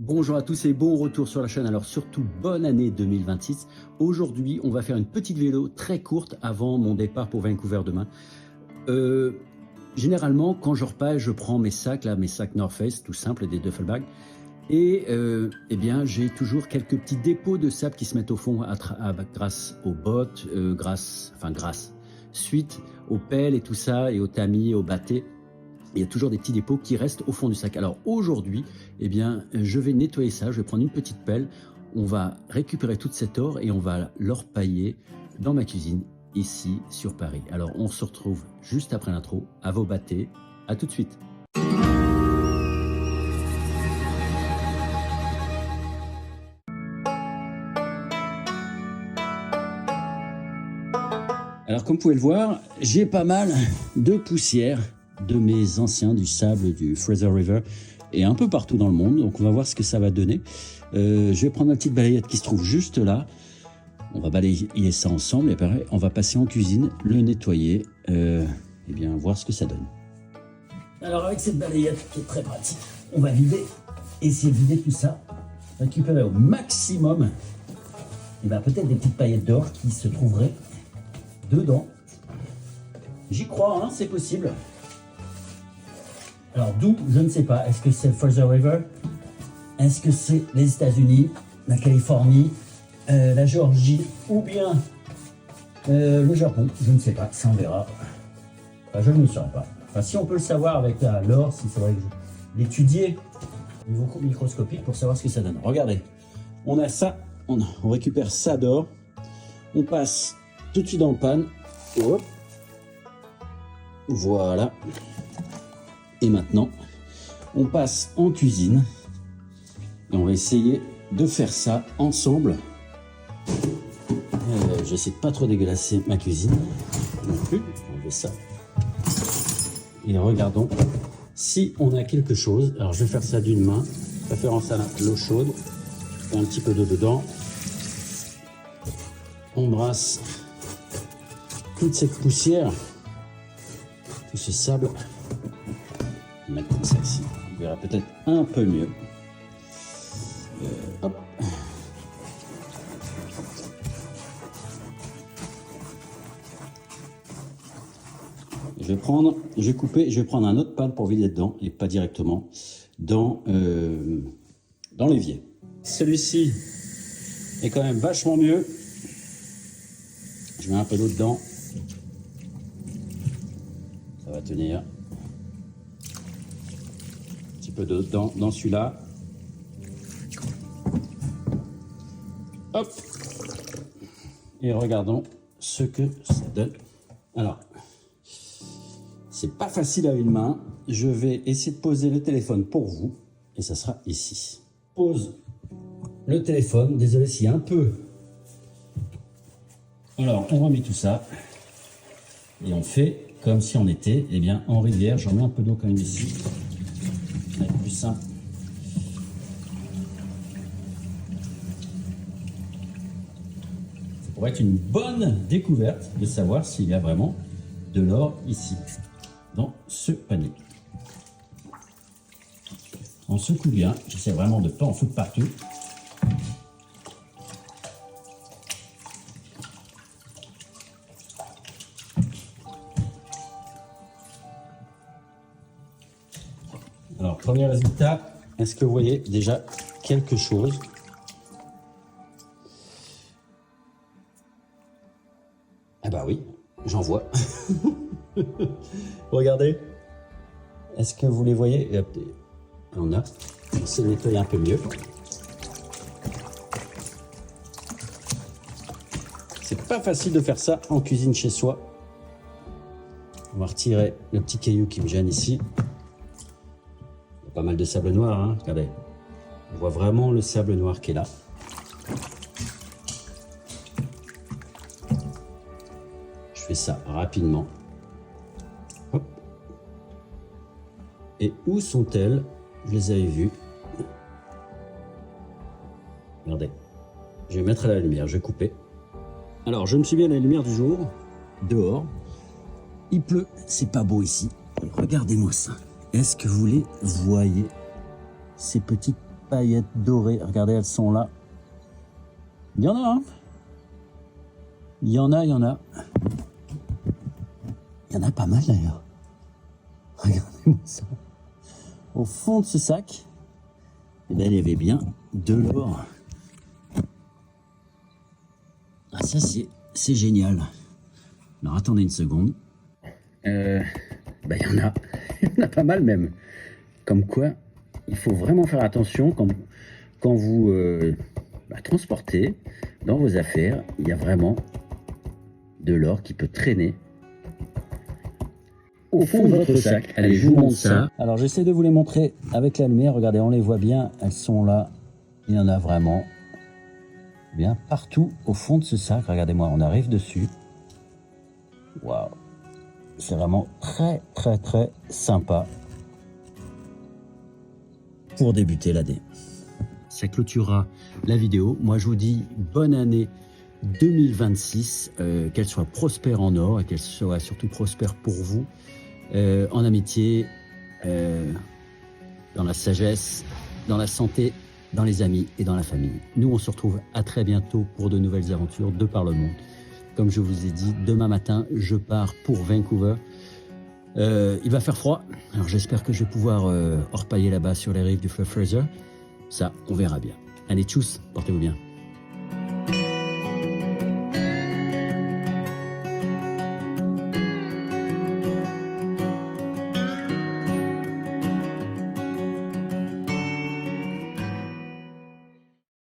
Bonjour à tous et bon retour sur la chaîne. Alors surtout bonne année 2026. Aujourd'hui on va faire une petite vidéo très courte avant mon départ pour Vancouver demain. Généralement quand je repasse je prends mes sacs là, mes sacs North Face tout simple, des duffel bags. Et eh bien j'ai toujours quelques petits dépôts de sable qui se mettent au fond grâce aux bottes, suite aux pelles et tout ça, et aux tamis, aux battés. Il y a toujours des petits dépôts qui restent au fond du sac. Alors aujourd'hui, eh bien, je vais nettoyer ça, je vais prendre une petite pelle, on va récupérer toute cette or et on va l'orpailler dans ma cuisine, ici sur Paris. Alors on se retrouve juste après l'intro, à vos battés, à tout de suite. Alors comme vous pouvez le voir, j'ai pas mal de poussière de mes anciens, du sable du Fraser River et un peu partout dans le monde. Donc on va voir ce que ça va donner. Je vais prendre ma petite balayette qui se trouve juste là. On va balayer ça ensemble et pareil, on va passer en cuisine, le nettoyer et bien voir ce que ça donne. Alors avec cette balayette qui est très pratique, on va essayer de vider tout ça, récupérer au maximum et ben, peut-être des petites paillettes d'or qui se trouveraient dedans. J'y crois, hein, c'est possible. Alors d'où, je ne sais pas. Est-ce que c'est le Fraser River? Est-ce que c'est les États-Unis, la Californie, la Géorgie ou bien le Japon? Je ne sais pas, ça on verra. Enfin, je ne le saurais pas. Enfin, si on peut le savoir avec l'or, si c'est vrai que l'étudier au niveau microscopique pour savoir ce que ça donne. Regardez, on a ça, on récupère ça d'or, on passe tout de suite dans le pan. Hop. Voilà. Et maintenant, on passe en cuisine et on va essayer de faire ça ensemble. J'essaie de pas trop dégueulasser ma cuisine non plus. On va ça. Et regardons si on a quelque chose. Alors je vais faire ça d'une main, préférence à l'eau chaude, un petit peu d'eau dedans. On brasse toute cette poussière, tout ce sable. Mettre comme ça ici, on verra peut-être un peu mieux. Hop. Je vais prendre un autre pan pour vider dedans et pas directement dans l'évier. Celui-ci est quand même vachement mieux. Je mets un peu d'eau dedans. Ça va tenir. Peu dans celui-là. Hop. Et regardons ce que ça donne. Alors, c'est pas facile à une main. Je vais essayer de poser le téléphone pour vous et ça sera ici. Pose le téléphone. Désolé s'il y a un peu. Alors, on remet tout ça et on fait comme si on était en rivière. J'en mets un peu d'eau quand même ici. Plus simple. Ça pourrait être une bonne découverte de savoir s'il y a vraiment de l'or ici, dans ce panier. On secoue bien, j'essaie vraiment de ne pas en foutre partout. Alors, premier résultat, est-ce que vous voyez déjà quelque chose? Ah bah oui, j'en vois. Regardez. Est-ce que vous les voyez? On essaie de nettoyer un peu mieux. C'est pas facile de faire ça en cuisine chez soi. On va retirer le petit caillou qui me gêne ici. Pas mal de sable noir, hein. Regardez, on voit vraiment le sable noir qui est là. Je fais ça rapidement. Hop. Et où sont-elles? Je les avais vues. Regardez, je vais mettre à la lumière, je vais couper. Alors, je me suis mis à la lumière du jour, dehors. Il pleut, c'est pas beau ici. Regardez-moi ça. Est-ce que vous les voyez? Ces petites paillettes dorées. Regardez, elles sont là. Il y en a, hein. Il y en a. Il y en a pas mal d'ailleurs. Regardez-moi ça. Au fond de ce sac, eh ben, il y avait bien de l'or. Ah, ça, c'est génial. Alors, attendez une seconde. Il y en a. Il y en a pas mal même. Comme quoi, il faut vraiment faire attention quand vous transportez dans vos affaires. Il y a vraiment de l'or qui peut traîner au fond de votre sac. Allez, je vous montre ça. Alors, j'essaie de vous les montrer avec la lumière. Regardez, on les voit bien. Elles sont là. Il y en a vraiment bien partout au fond de ce sac. Regardez-moi, on arrive dessus. Waouh! C'est vraiment très, très, très sympa pour débuter l'année. Ça clôturera la vidéo. Moi, je vous dis bonne année 2026, qu'elle soit prospère en or et qu'elle soit surtout prospère pour vous, en amitié, dans la sagesse, dans la santé, dans les amis et dans la famille. Nous, on se retrouve à très bientôt pour de nouvelles aventures de par le monde. Comme je vous ai dit, demain matin, je pars pour Vancouver. Il va faire froid, alors j'espère que je vais pouvoir orpailler là-bas sur les rives du fleuve Fraser. Ça, on verra bien. Allez, tchuss, portez-vous bien.